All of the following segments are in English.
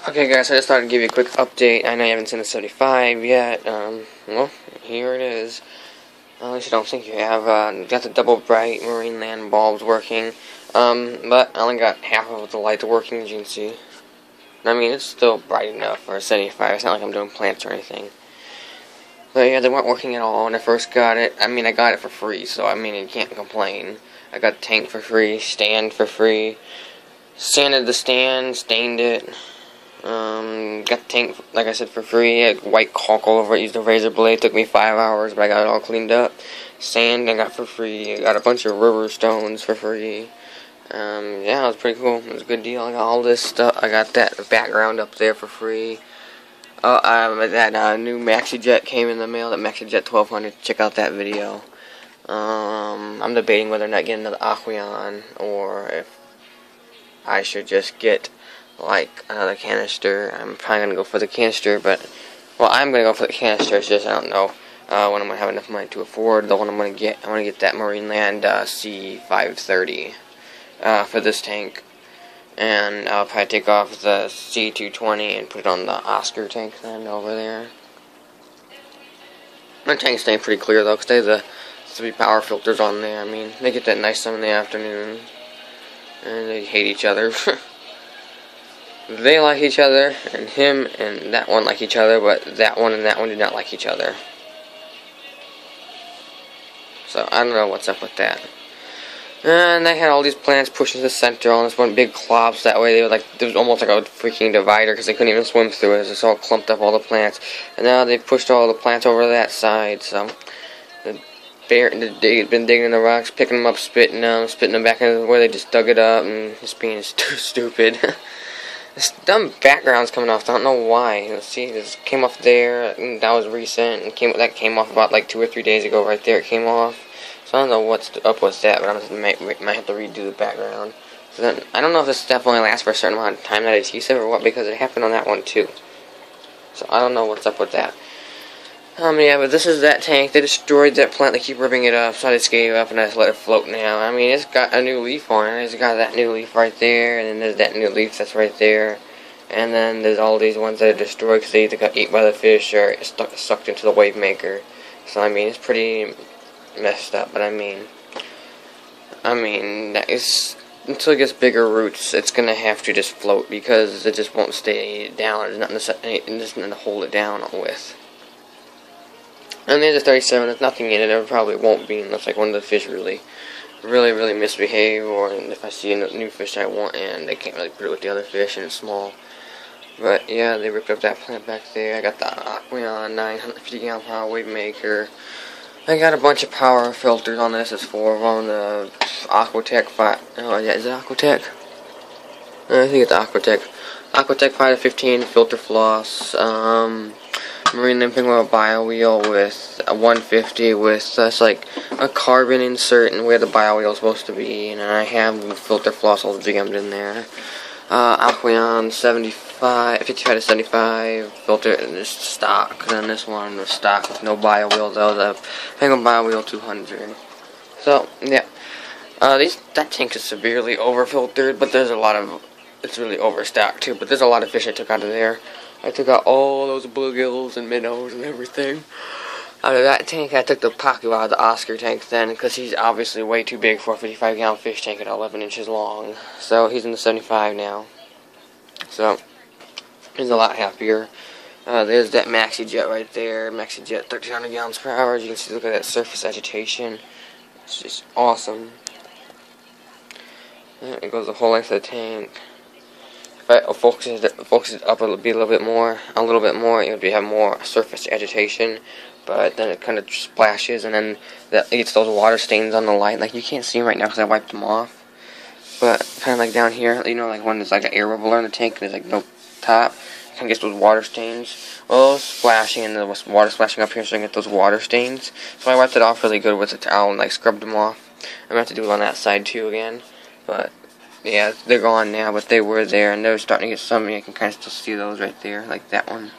Okay guys, I just thought I'd give you a quick update. I know you haven't seen the 75 yet. Well, here it is. At least I don't think you have. Got the double bright marine land bulbs working. But I only got half of the lights working, as you can see. I mean, it's still bright enough for a 75. It's not like I'm doing plants or anything. But yeah, they weren't working at all when I first got it. I mean, I got it for free, so I mean, you can't complain. I got the tank for free, stand for free. Sanded the stand, stained it. Got the tank, like I said, for free. I had white caulk all over it. Used a razor blade. Took me 5 hours, but I got it all cleaned up. Sand I got for free. I got a bunch of river stones for free. Yeah, it was pretty cool. It was a good deal. I got all this stuff. I got that background up there for free. That new Maxi Jet came in the mail. That Maxi Jet 1200. Check out that video. I'm debating whether or not getting another Aqueon or if I should just get like another canister. I'm probably gonna go for the canister, but well, I'm gonna go for the canister. It's just I don't know when I'm gonna have enough money to afford the one I'm gonna get. I want to get that Marine Land C530 for this tank, and I'll probably take off the C220 and put it on the Oscar tank then over there. My tank's staying pretty clear though, because they have the 3 power filters on there. I mean, they get that nice sun in the afternoon, and they hate each other. They like each other, and him and that one like each other, but that one and that one do not like each other. So, I don't know what's up with that. And they had all these plants pushed into the center on this one big clob, so that way they were like, there was almost like a freaking divider, because they couldn't even swim through it. It was just all clumped up, all the plants. And now they've pushed all the plants over to that side, so they've been digging in the rocks, picking them up, spitting them back into where they just dug it up, and just being too stupid. This dumb background's coming off. I don't know why. Let's see, this came off there. And that was recent. And that came off about like 2 or 3 days ago. Right there, it came off. So I don't know what's up with that, but I might have to redo the background. So then, I don't know if this stuff only lasts for a certain amount of time, that adhesive, or what, because it happened on that one too. So I don't know what's up with that. Yeah, but this is that tank. They destroyed that plant. They keep ripping it up, so I just gave up and I just let it float now. I mean, it's got a new leaf on it. It's got that new leaf right there, and then there's that new leaf that's right there. And then there's all these ones that are destroyed because they either got eaten by the fish or sucked into the wave maker. So, I mean, it's pretty messed up, but I mean, that is, until it gets bigger roots, it's going to have to just float because it just won't stay down. There's nothing to hold it down with. And there's a 37, there's nothing in it, there probably won't be unless like one of the fish really misbehave, or if I see a new fish I want and they can't really put it with the other fish and it's small. But yeah, they ripped up that plant back there. I got the Aqueon 950 gallon power wave maker. I got a bunch of power filters on this. It's 4 of them. The Aquatech 5. Oh yeah, is it Aquatech? I think it's Aquatech. Aquatech 5 to 15 filter floss. Marine limping with a bio wheel with a 150 with that's like a carbon insert and where the bio wheel is supposed to be, and I have the filter floss all jammed in there. Aqueon 55 to 75 filter, and this stock. Then this one was stock with no bio wheel though. The Penguin bio wheel 200. So yeah, that tank is severely overfiltered, but there's a lot of it's really overstocked too. But there's a lot of fish I took out of there. I took out all those bluegills and minnows and everything out of that tank. I took the pacu out of the Oscar tank then, because he's obviously way too big for a 55 gallon fish tank at 11 inches long. So he's in the 75 now. So he's a lot happier. There's that Maxi Jet right there. Maxi Jet 1300 gallons per hour. As you can see, look at that surface agitation. It's just awesome. And it goes the whole length of the tank. If I focus it up a little bit more, it would have more surface agitation, but then it kind of splashes, and then it gets those water stains on the light. Like, you can't see them right now because I wiped them off, but kind of like down here, you know, like when there's like an air bubbler in the tank and there's like no top, it kind of gets those water stains. Well, splashing, and the water splashing up here, so I get those water stains. So I wiped it off really good with a towel and like scrubbed them off. I'm gonna have to do it on that side too again, but yeah, they're gone now, but they were there, and they're starting to get some. I can kind of still see those right there, like that one.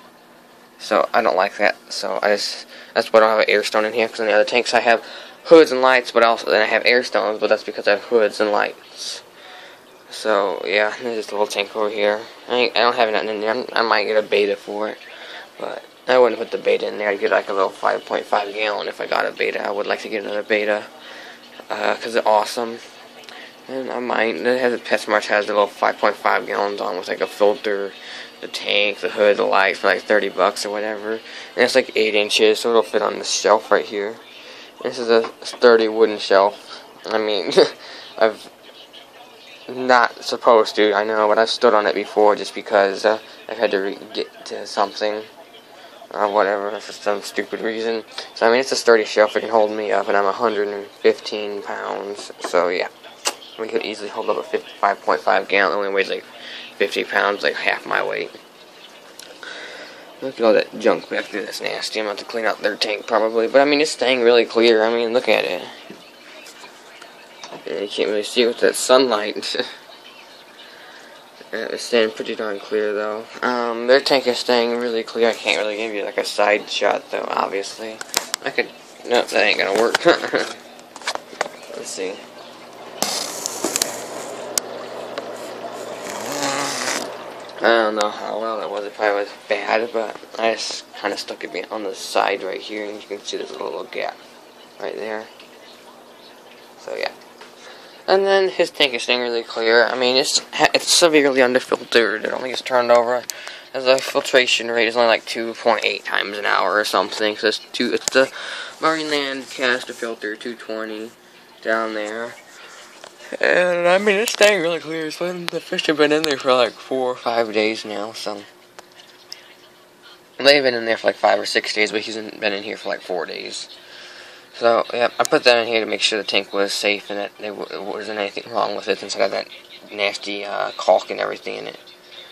So I don't like that. So that's why I don't have an air stone in here, because in the other tanks I have hoods and lights, but also then I have air stones, but that's because I have hoods and lights. So yeah, there's the little tank over here. I don't have nothing in there. I might get a beta for it, but I wouldn't put the beta in there. I'd get like a little 5.5 gallon if I got a beta. I would like to get another beta because they're awesome. And I might. It has a PetSmart has the little 5.5 gallons on with like a filter, the tank, the hood, the lights for like $30 or whatever. And it's like 8 inches, so it'll fit on this shelf right here. This is a sturdy wooden shelf. I mean, I've not supposed to, I know, but I've stood on it before just because I've had to get to something or whatever for some stupid reason. So I mean, it's a sturdy shelf. It can hold me up, and I'm 115 pounds. So yeah, we could easily hold up a 5.5 gallon. It only weighs like 50 pounds, like half my weight. Look at all that junk back there. That's nasty. I'm going to have to clean out their tank probably. But I mean, it's staying really clear. I mean, look at it. You can't really see it with that sunlight. It's staying pretty darn clear though. Their tank is staying really clear. I can't really give you like a side shot though, obviously. I could... Nope, that ain't gonna work. Let's see. I don't know how well that was. It probably was bad, but I just kind of stuck it on the side right here, and you can see there's a little gap right there. So yeah. And then his tank is staying really clear. I mean, it's severely underfiltered. It only gets turned over. As a filtration rate is only like 2.8 times an hour or something. So it's the Marineland caster filter 220 down there. And I mean, it's staying really clear. The fish have been in there for like 4 or 5 days now. So they've been in there for like 5 or 6 days, but he's been in here for like 4 days. So, yeah, I put that in here to make sure the tank was safe and that there wasn't anything wrong with it since I got that nasty caulk and everything in it.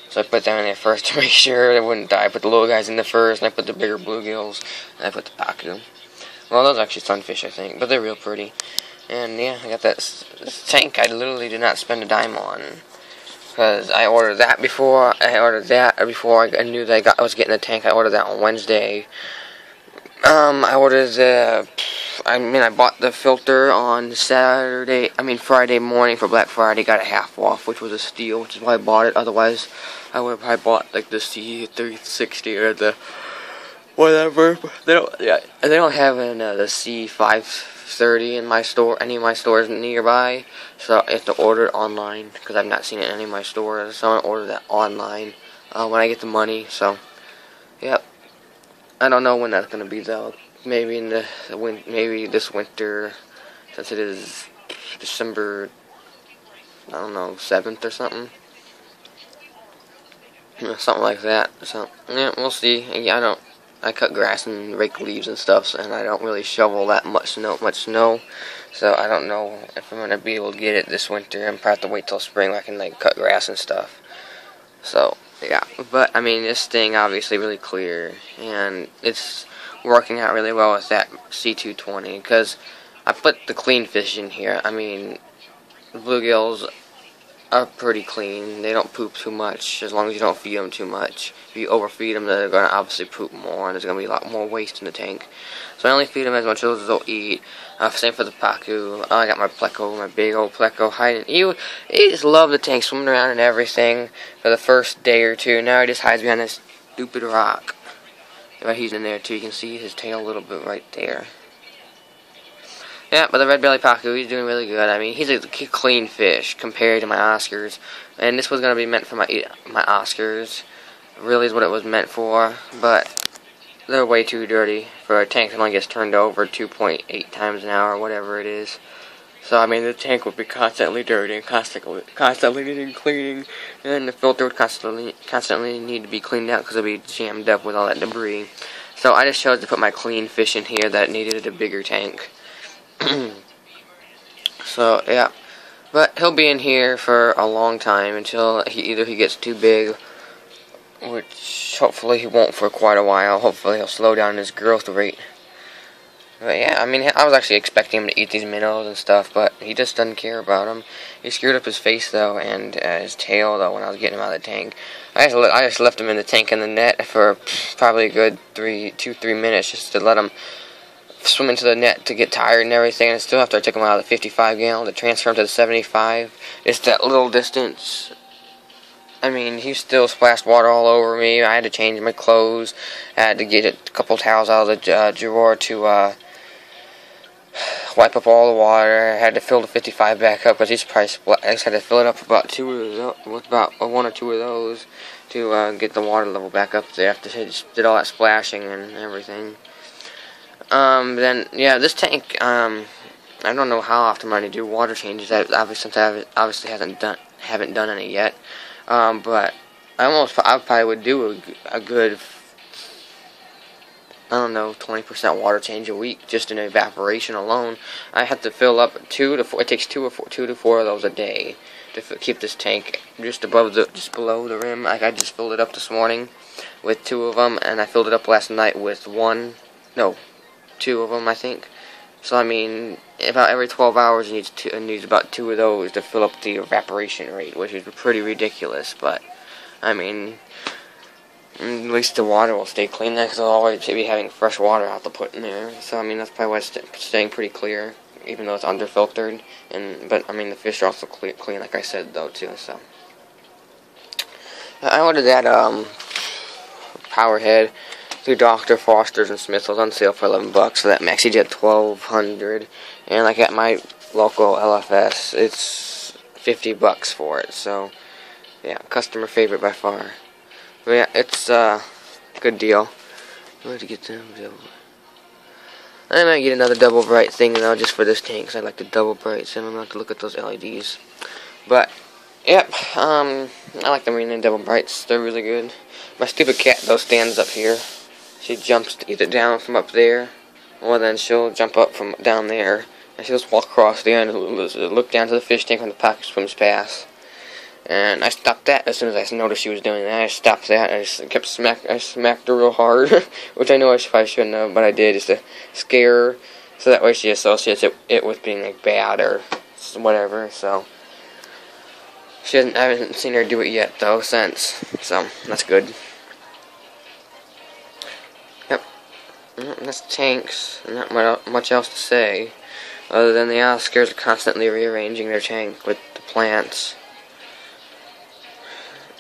So I put that in there first to make sure it wouldn't die. I put the little guys in there first, and I put the bigger bluegills, and I put the pacu. Well, those are actually sunfish, I think, but they're real pretty. And, yeah, I got this tank I literally did not spend a dime on. Because I ordered that before I knew that I was getting a tank. I ordered that on Wednesday. I ordered I bought the filter on Friday morning for Black Friday, got it half off, which was a steal, which is why I bought it. Otherwise, I would have probably bought, like, the C360 or the whatever. They don't have the C530 in my store, any of my stores nearby, so I have to order it online, because I've not seen it in any of my stores, so I'm going to order that online when I get the money, so, yep. I don't know when that's going to be, though. Maybe maybe this winter, since it is December, I don't know, 7th or something. Something like that. So, yeah, we'll see. Yeah, I cut grass and rake leaves and stuff, and I don't really shovel that much snow. So I don't know if I'm going to be able to get it this winter. I'm probably have to wait till spring where I can, like, cut grass and stuff. So, yeah. But, I mean, this thing obviously really clear, and it's working out really well with that C220, because I put the clean fish in here. I mean, bluegills are pretty clean. They don't poop too much, as long as you don't feed them too much. If you overfeed them, they're going to obviously poop more, and there's going to be a lot more waste in the tank. So I only feed them as much as they'll eat. Same for the pacu. I got my pleco, my big old pleco hiding. He just loved the tank, swimming around and everything for the first day or two. Now he just hides behind this stupid rock. But he's in there too. You can see his tail a little bit right there. Yeah, but the red belly pacu, he's doing really good. I mean, he's a clean fish compared to my Oscars. And this was going to be meant for my Oscars. Really is what it was meant for. But they're way too dirty for a tank that only gets turned over 2.8 times an hour, whatever it is. So, I mean, the tank would be constantly dirty and constantly needing cleaning. And the filter would constantly need to be cleaned out because it would be jammed up with all that debris. So, I just chose to put my clean fish in here that needed a bigger tank. So, yeah. But he'll be in here for a long time until either he gets too big, which hopefully he won't for quite a while. Hopefully he'll slow down his growth rate. But yeah, I mean, I was actually expecting him to eat these minnows and stuff, but he just doesn't care about them. He screwed up his face, though, and his tail, though, when I was getting him out of the tank. I just left him in the tank in the net for probably a good 2-3 minutes just to let him swim into the net to get tired and everything, and still after I took him out of the 55 gallon to transfer him to the 75, it's that little distance. I mean, he still splashed water all over me. I had to change my clothes. I had to get a couple towels out of the drawer to wipe up all the water. I had to fill the 55 back up because he's probably I just had to fill it up with about one or two of those to get the water level back up there after he just did all that splashing and everything. Then yeah, this tank. I don't know how often I'm going to do water changes. I obviously haven't done any yet. But I probably would do a good, I don't know, 20% water change a week just in evaporation alone. I have to fill up it takes 2 to 4 of those a day to keep this tank just below the rim. Like I just filled it up this morning with 2 of them, and I filled it up last night with 2 of them, I think. So I mean, about every 12 hours it needs about 2 of those to fill up the evaporation rate, which is pretty ridiculous. But I mean, at least the water will stay clean there because I'll always be having fresh water out to put in there. So I mean, that's probably why it's staying pretty clear, even though it's underfiltered. But I mean, the fish are also clean, like I said though too. So I ordered that power head through Dr. Foster's and Smith's. It was on sale for $11, so that MaxiJet 1200, and like at my local LFS, it's $50 for it. So yeah, customer favorite by far. But yeah, it's a good deal. I have to get them. I might get another double bright thing though, just for this tank, because I like the double brights, and I'm going to have to look at those LEDs. But yep, I like the Marine double brights. They're really good. My stupid cat though stands up here. She jumps either down from up there, or then she'll jump up from down there, and she'll just walk across there and look down to the fish tank when the pacu swims past. And I stopped that as soon as I noticed she was doing that. I stopped that, and I smacked her real hard, which I know I probably shouldn't have, but I did just to scare her, so that way she associates it with being like bad or whatever. So I haven't seen her do it yet though since, so that's good. That's tanks, and not much else to say, other than the Oscars are constantly rearranging their tank with the plants.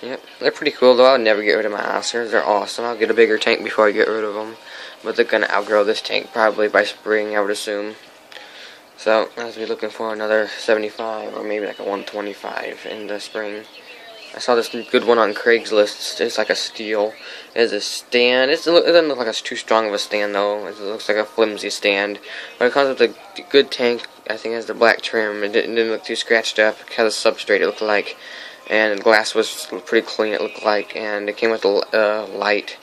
Yep, they're pretty cool though. I would never get rid of my Oscars. They're awesome. I'll get a bigger tank before I get rid of them, but they're gonna outgrow this tank probably by spring, I would assume. So I'll be looking for another 75 or maybe like a 125 in the spring. I saw this good one on Craigslist. It's like a steel. It has a stand. It doesn't look like it's too strong of a stand, though. It looks like a flimsy stand. But it comes with a good tank. I think it has the black trim. It didn't look too scratched up. It had a substrate, it looked like. And the glass was pretty clean, it looked like. And it came with a light.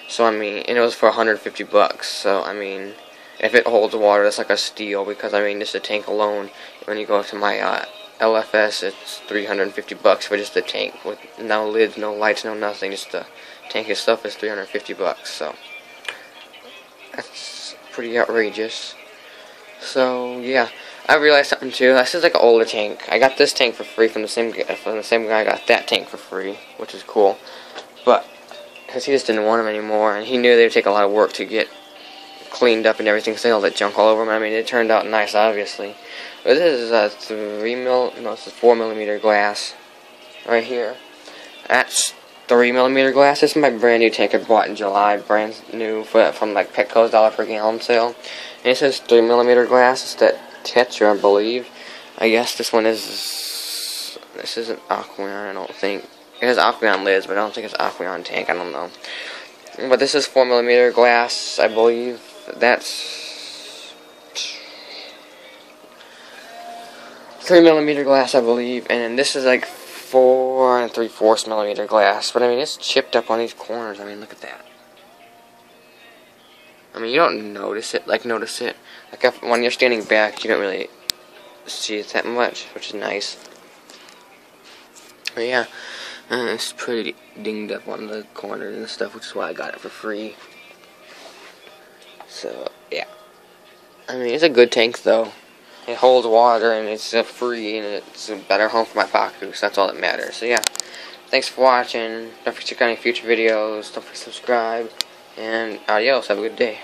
So, I mean, and it was for $150. So, I mean, if it holds water, that's like a steal. Because, I mean, just the tank alone, when you go to my LFS, it's $350 for just the tank with no lids, no lights, no nothing. Just the tank itself is $350. So that's pretty outrageous. So yeah, I realized something too. This is like an older tank. I got this tank for free from the same guy. I got that tank for free, which is cool. But because he just didn't want them anymore, and he knew they would take a lot of work to get cleaned up and everything, so they had all that junk all over them. I mean, it turned out nice, obviously. But this is a 4mm glass right here. That's 3mm glass. This is my brand new tank I bought in July, brand new from like Petco's $1 per gallon sale. And it says 3mm glass. It's that Tetra, I believe. I guess this isn't Aqueon, I don't think. It has Aqueon lids, but I don't think it's Aqueon tank. I don't know. But this is 4mm glass, I believe. That's 3mm glass, I believe, and this is like 4 3/4mm glass. But I mean, it's chipped up on these corners. I mean, look at that. I mean, you don't notice it. Like when you're standing back, you don't really see it that much, which is nice. But yeah, it's pretty dinged up on the corners and stuff, which is why I got it for free. So yeah, I mean, it's a good tank though. It holds water, and it's free, and it's a better home for my pacu, so that's all that matters. So yeah, thanks for watching. Don't forget to check out any future videos. Don't forget to subscribe, and adios. Have a good day.